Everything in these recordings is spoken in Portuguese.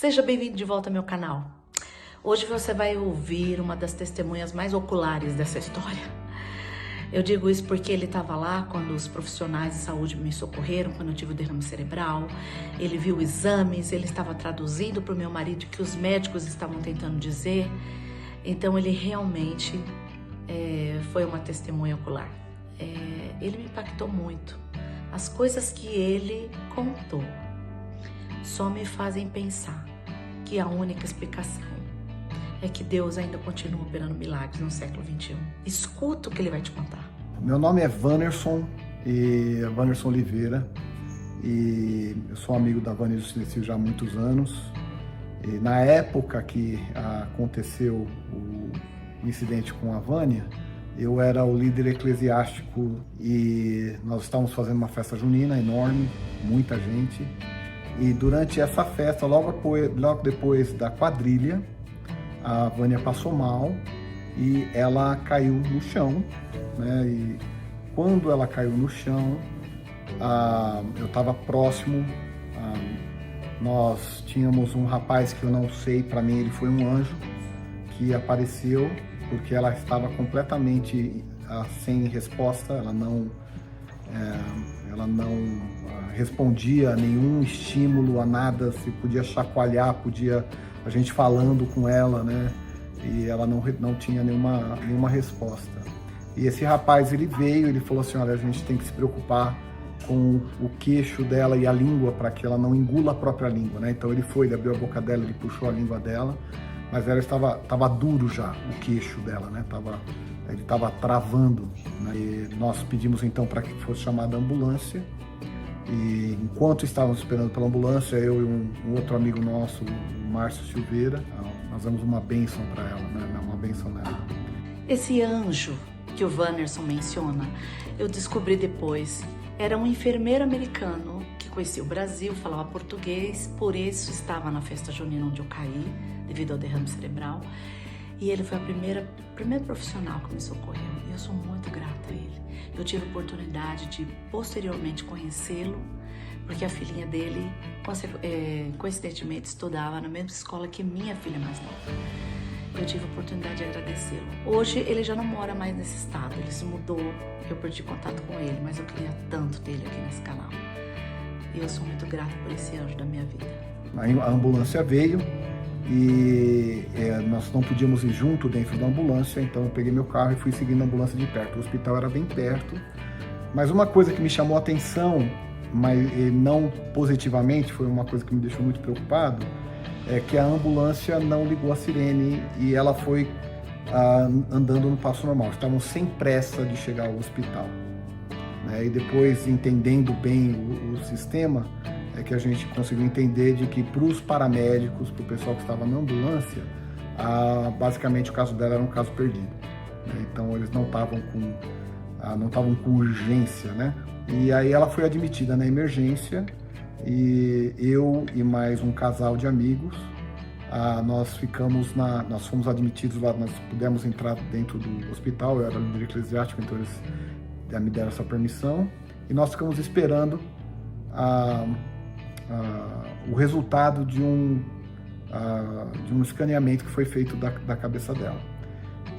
Seja bem-vindo de volta ao meu canal. Hoje você vai ouvir uma das testemunhas mais oculares dessa história. Eu digo isso porque ele estava lá quando os profissionais de saúde me socorreram, quando eu tive o derrame cerebral. Ele viu exames, ele estava traduzindo para o meu marido o que os médicos estavam tentando dizer. Então ele realmente foi uma testemunha ocular. Ele me impactou muito. As coisas que ele contou só me fazem pensar que a única explicação é que Deus ainda continua operando milagres no século XXI. Escuta o que ele vai te contar. Meu nome é Wannerson Oliveira e eu sou amigo da Vânia Juscelino já há muitos anos. E na época que aconteceu o incidente com a Vânia, eu era o líder eclesiástico e nós estávamos fazendo uma festa junina enorme, muita gente. E durante essa festa, logo depois da quadrilha, a Vânia passou mal e ela caiu no chão, né? E quando ela caiu no chão, eu estava próximo. Nós tínhamos um rapaz que eu não sei, para mim ele foi um anjo, que apareceu porque ela estava completamente sem resposta, ela não respondia a nenhum estímulo, a nada, se podia chacoalhar, a gente falando com ela, né? E ela não tinha nenhuma resposta. E esse rapaz, ele veio, ele falou assim, olha, a gente tem que se preocupar com o queixo dela e a língua, para que ela não engula a própria língua, né? Então ele abriu a boca dela, ele puxou a língua dela, mas ela estava duro já, o queixo dela, né? Ele estava travando, né? E nós pedimos então para que fosse chamada a ambulância. E enquanto estávamos esperando pela ambulância, eu e um outro amigo nosso, o Márcio Silveira, nós damos uma bênção para ela, né? Uma bênção nela. Esse anjo que o Wannerson menciona, eu descobri depois, era um enfermeiro americano que conhecia o Brasil, falava português, por isso estava na festa junina onde eu caí, devido ao derrame cerebral. E ele foi a primeira profissional que me socorreu. E eu sou muito grata a ele. Eu tive a oportunidade de posteriormente conhecê-lo, porque a filhinha dele, coincidentemente, estudava na mesma escola que minha filha mais nova. Eu tive a oportunidade de agradecê-lo. Hoje ele já não mora mais nesse estado, ele se mudou, eu perdi contato com ele, mas eu queria tanto ter ele aqui nesse canal. E eu sou muito grata por esse anjo da minha vida. A ambulância veio e nós não podíamos ir junto dentro da ambulância, então eu peguei meu carro e fui seguindo a ambulância de perto. O hospital era bem perto, mas uma coisa que me chamou a atenção, mas não positivamente, foi uma coisa que me deixou muito preocupado, é que a ambulância não ligou a sirene e ela foi andando no passo normal. Estavam sem pressa de chegar ao hospital, né? E depois, entendendo bem o sistema, é que a gente conseguiu entender de que para os paramédicos, para o pessoal que estava na ambulância, basicamente o caso dela era um caso perdido, né? Então eles não estavam com urgência, né? E aí ela foi admitida na emergência e eu e mais um casal de amigos, nós fomos admitidos lá, nós pudemos entrar dentro do hospital, eu era líder eclesiástico, então eles me deram essa permissão e nós ficamos esperando o resultado de um escaneamento que foi feito da cabeça dela.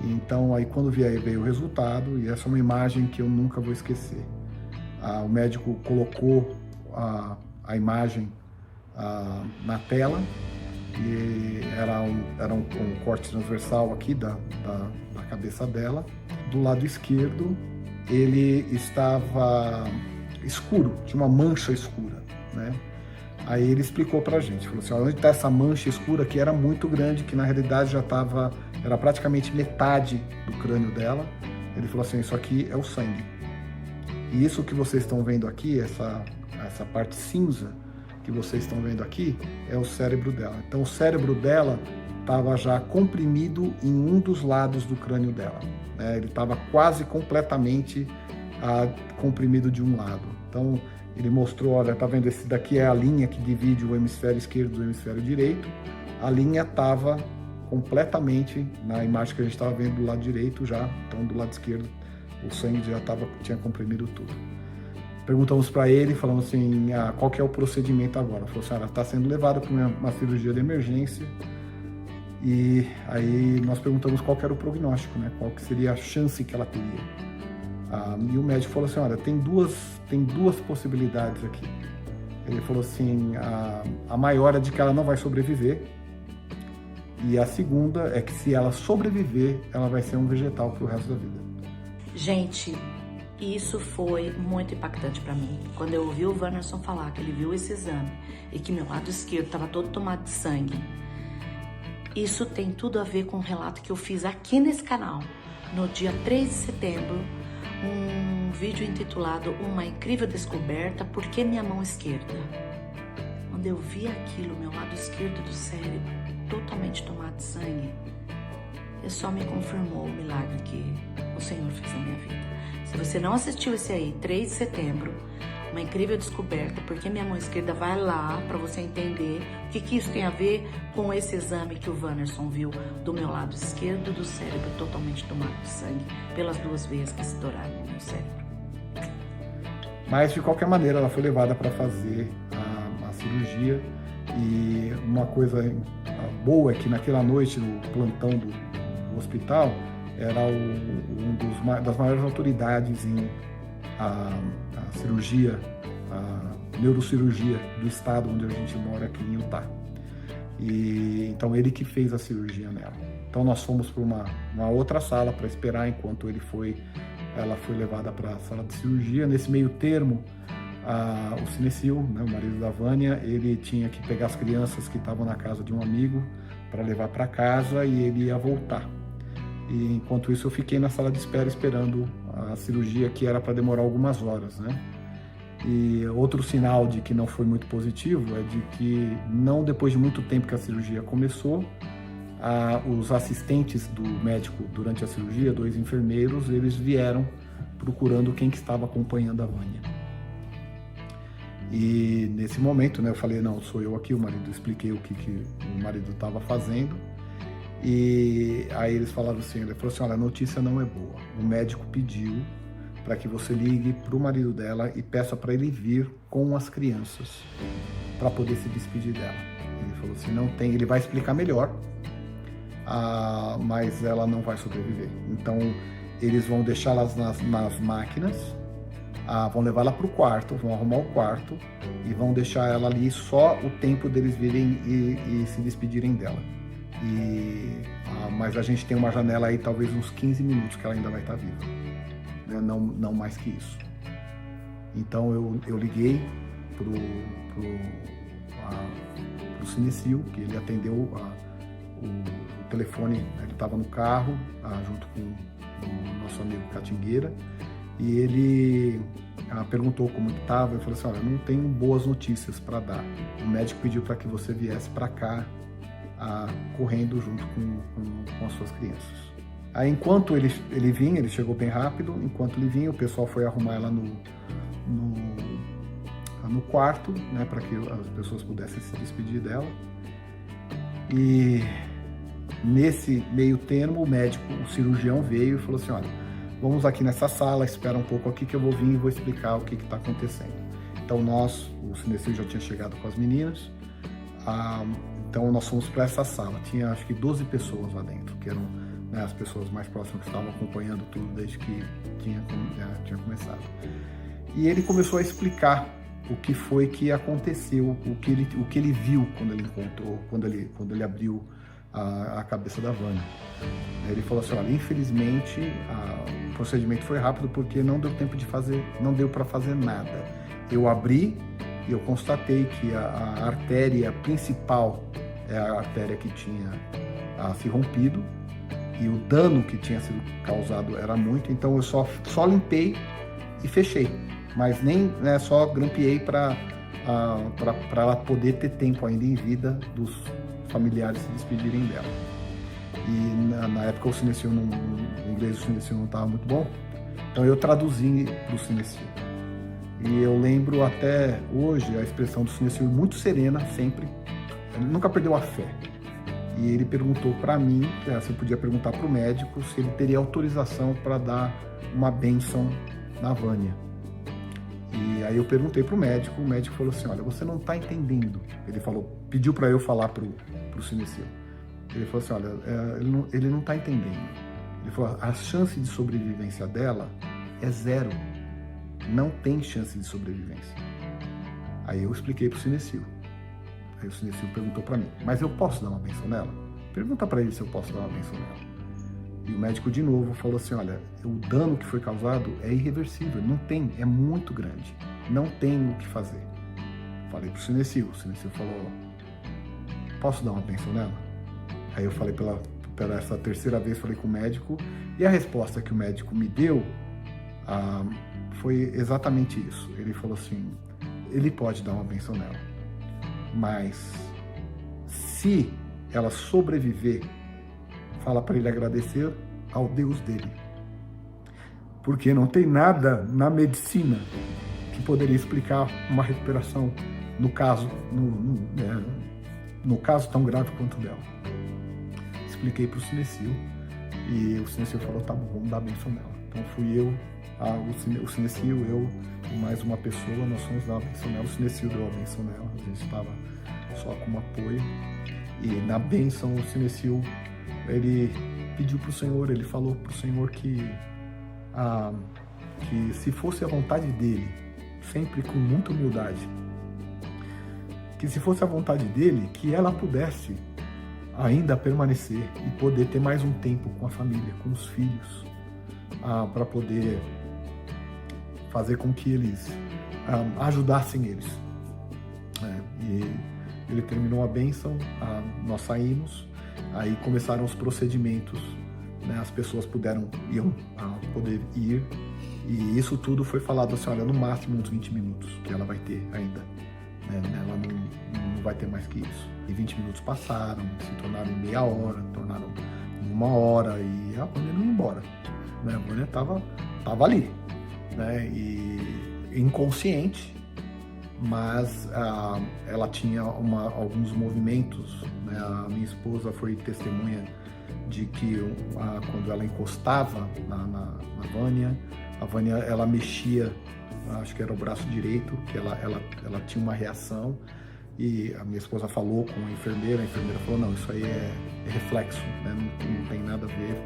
Então, aí quando veio o resultado, e essa é uma imagem que eu nunca vou esquecer. O médico colocou a imagem na tela, e era um corte transversal aqui da cabeça dela. Do lado esquerdo, ele estava escuro, tinha uma mancha escura, né? Aí ele explicou pra gente, falou assim, onde está essa mancha escura que era muito grande, que na realidade era praticamente metade do crânio dela. Ele falou assim, isso aqui é o sangue. E isso que vocês estão vendo aqui, essa parte cinza que vocês estão vendo aqui, é o cérebro dela. Então o cérebro dela estava já comprimido em um dos lados do crânio dela, né? Ele estava quase completamente comprimido de um lado. Então ele mostrou, olha, tá vendo? Esse daqui é a linha que divide o hemisfério esquerdo do hemisfério direito. A linha estava completamente na imagem que a gente estava vendo do lado direito já, então do lado esquerdo o sangue já tinha comprimido tudo. Perguntamos para ele, falamos assim, qual que é o procedimento agora? Ele falou assim, ela está sendo levada para uma cirurgia de emergência. E aí nós perguntamos qual que era o prognóstico, né? Qual que seria a chance que ela teria. E o médico falou assim, olha, tem duas possibilidades aqui. Ele falou assim, a maior é de que ela não vai sobreviver, e a segunda é que se ela sobreviver, ela vai ser um vegetal pro resto da vida. Gente, isso foi muito impactante para mim. Quando eu ouvi o Wannerson falar que ele viu esse exame e que meu lado esquerdo estava todo tomado de sangue, isso tem tudo a ver com um relato que eu fiz aqui nesse canal, no dia 3 de setembro, um vídeo intitulado Uma Incrível Descoberta, Por que Minha Mão Esquerda? Quando eu vi aquilo, meu lado esquerdo do cérebro totalmente tomado de sangue, isso só me confirmou o milagre que o Senhor fez na minha vida. Se você não assistiu esse aí, 3 de setembro, Uma Incrível Descoberta, Por que Minha Mão Esquerda, vai lá para você entender o que isso tem a ver com esse exame que o Wannerson viu do meu lado esquerdo do cérebro totalmente tomado de sangue pelas 2 veias que estouraram no meu cérebro. Mas, de qualquer maneira, ela foi levada para fazer a cirurgia, e uma coisa boa é que naquela noite, no plantão do hospital, era das maiores autoridades em a cirurgia, a neurocirurgia do estado onde a gente mora, aqui em Utah. E então ele que fez a cirurgia nela. Então nós fomos para uma outra sala para esperar enquanto ela foi levada para a sala de cirurgia. Nesse meio termo, o Sinecil, né, o marido da Vânia, ele tinha que pegar as crianças que estavam na casa de um amigo para levar para casa, e ele ia voltar. E enquanto isso eu fiquei na sala de espera esperando a cirurgia, que era para demorar algumas horas, né? E outro sinal de que não foi muito positivo é de que não depois de muito tempo que a cirurgia começou, os assistentes do médico durante a cirurgia, 2 enfermeiros, eles vieram procurando quem que estava acompanhando a Vânia. E nesse momento, né, eu falei, não, sou eu aqui, o marido, expliquei o que o marido estava fazendo. E aí eles falaram assim, ele falou assim, olha, a notícia não é boa. O médico pediu para que você ligue para o marido dela e peça para ele vir com as crianças para poder se despedir dela. Ele falou assim, não tem, ele vai explicar melhor, mas ela não vai sobreviver. Então eles vão deixá-las nas máquinas, vão levá-la para o quarto, vão arrumar o quarto e vão deixar ela ali só o tempo deles virem e se despedirem dela. Mas a gente tem uma janela aí, talvez uns 15 minutos que ela ainda vai estar viva, né? Não mais que isso. Então eu liguei pro Sinecil, que ele atendeu o telefone, ele estava no carro junto com o nosso amigo Catingueira, e ele perguntou como que estava. Eu falei assim, olha, não tenho boas notícias para dar, o médico pediu para que você viesse para cá correndo junto com as suas crianças. Aí, enquanto ele vinha, ele chegou bem rápido, enquanto ele vinha, o pessoal foi arrumar ela no quarto, né, para que as pessoas pudessem se despedir dela. E nesse meio termo, o cirurgião veio e falou assim, olha, vamos aqui nessa sala, espera um pouco aqui que eu vou vir e vou explicar o que está acontecendo. Então o Sinecil já tinha chegado com as meninas, então nós fomos para essa sala, tinha acho que 12 pessoas lá dentro, que eram, né, as pessoas mais próximas que estavam acompanhando tudo desde que tinha começado. E ele começou a explicar o que foi que aconteceu, o que ele viu quando ele encontrou, quando ele abriu a cabeça da Vânia. Ele falou assim, olha, infelizmente o procedimento foi rápido porque não deu tempo de fazer, não deu para fazer nada. Eu abri e eu constatei que a artéria principal é a artéria que tinha se rompido, e o dano que tinha sido causado era muito, então eu só limpei e fechei, mas nem, né, só grampeei para ela poder ter tempo ainda em vida dos familiares se despedirem dela. E na época o Sinecil, o inglês do Sinecil não estava muito bom, então eu traduzi para o Sinecil. E eu lembro até hoje a expressão do Sinecil muito serena, sempre. Ele nunca perdeu a fé. E ele perguntou para mim, se eu podia perguntar para o médico, se ele teria autorização para dar uma bênção na Vânia. E aí eu perguntei pro médico, o médico falou assim, olha, você não está entendendo. Ele pediu para eu falar pro Sinecil. Ele falou assim, olha, ele não está entendendo. Ele falou, a chance de sobrevivência dela é 0. Não tem chance de sobrevivência. Aí eu expliquei pro Sinecil. Aí o Sinecil perguntou para mim, mas eu posso dar uma benção nela? Pergunta para ele se eu posso dar uma benção nela. E o médico de novo falou assim, olha, o dano que foi causado é irreversível, não tem, é muito grande, não tem o que fazer. Falei pro Sinecil, o Sinecil falou, posso dar uma benção nela? Aí eu falei pela essa terceira vez, falei com o médico, e a resposta que o médico me deu foi exatamente isso. Ele falou assim, ele pode dar uma benção nela, mas se ela sobreviver, fala para ele agradecer ao Deus dele. Porque não tem nada na medicina que poderia explicar uma recuperação no caso tão grave quanto o dela. Expliquei para o Sinecil e o Sinecil falou, tá bom, vamos dar a benção nela. Então fui eu, o Sinecil, eu e mais uma pessoa, nós fomos dar a benção nela. O Sinecil deu a benção nela, a gente estava só como apoio. E na benção o Sinecil, ele pediu para o Senhor, ele falou para o Senhor que se fosse a vontade dele, sempre com muita humildade, que se fosse a vontade dele, que ela pudesse ainda permanecer e poder ter mais um tempo com a família, com os filhos, para poder fazer com que eles ajudassem eles. E ele terminou a bênção, nós saímos, aí começaram os procedimentos, né, as pessoas iam poder ir, e isso tudo foi falado assim, olha, no máximo uns 20 minutos que ela vai ter ainda, né, ela não vai ter mais que isso. E 20 minutos passaram, se tornaram em meia hora, tornaram em 1 hora, e a Vânia não ia embora, né, a Vânia tava ali, né, e inconsciente, mas ela tinha alguns movimentos, né? A minha esposa foi testemunha de que quando ela encostava na Vânia, a Vânia ela mexia, acho que era o braço direito, que ela tinha uma reação, e a minha esposa falou com a enfermeira falou, não, isso aí é reflexo, né? Não tem nada a ver,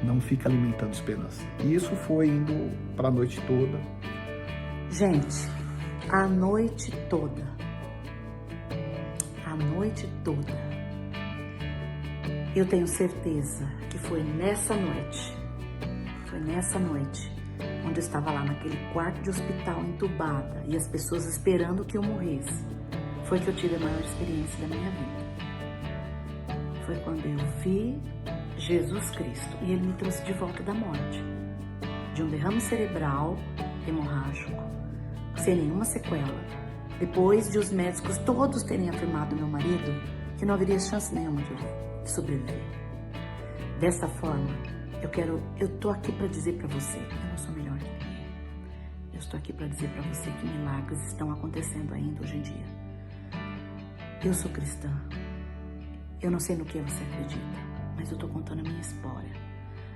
não fica alimentando esperança. E isso foi indo para a noite toda. Gente, a noite toda, eu tenho certeza que foi nessa noite, onde eu estava lá naquele quarto de hospital entubada e as pessoas esperando que eu morresse, foi que eu tive a maior experiência da minha vida. Foi quando eu vi Jesus Cristo e Ele me trouxe de volta da morte, de um derrame cerebral hemorrágico, sem nenhuma sequela, depois de os médicos todos terem afirmado ao meu marido que não haveria chance nenhuma de sobreviver. Dessa forma, eu tô aqui para dizer para você, eu não sou melhor que ninguém. Eu estou aqui para dizer para você que milagres estão acontecendo ainda hoje em dia. Eu sou cristã. Eu não sei no que você acredita, mas eu tô contando a minha história.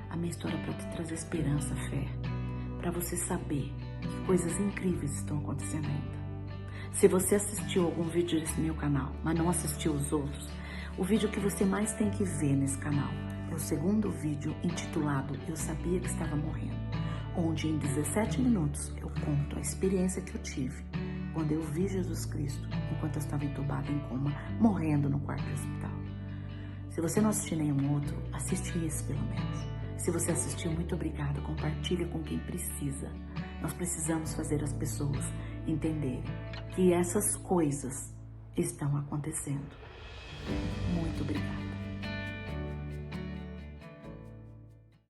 A minha história para te trazer esperança, fé, para você saber que coisas incríveis estão acontecendo ainda. Se você assistiu algum vídeo desse meu canal, mas não assistiu os outros, o vídeo que você mais tem que ver nesse canal é o segundo vídeo intitulado Eu Sabia que Estava Morrendo, onde em 17 minutos eu conto a experiência que eu tive quando eu vi Jesus Cristo enquanto eu estava entubada em coma, morrendo no quarto do hospital. Se você não assistiu nenhum outro, assiste esse pelo menos. Se você assistiu, muito obrigada. Compartilhe com quem precisa. Nós precisamos fazer as pessoas entenderem que essas coisas estão acontecendo. Muito obrigada.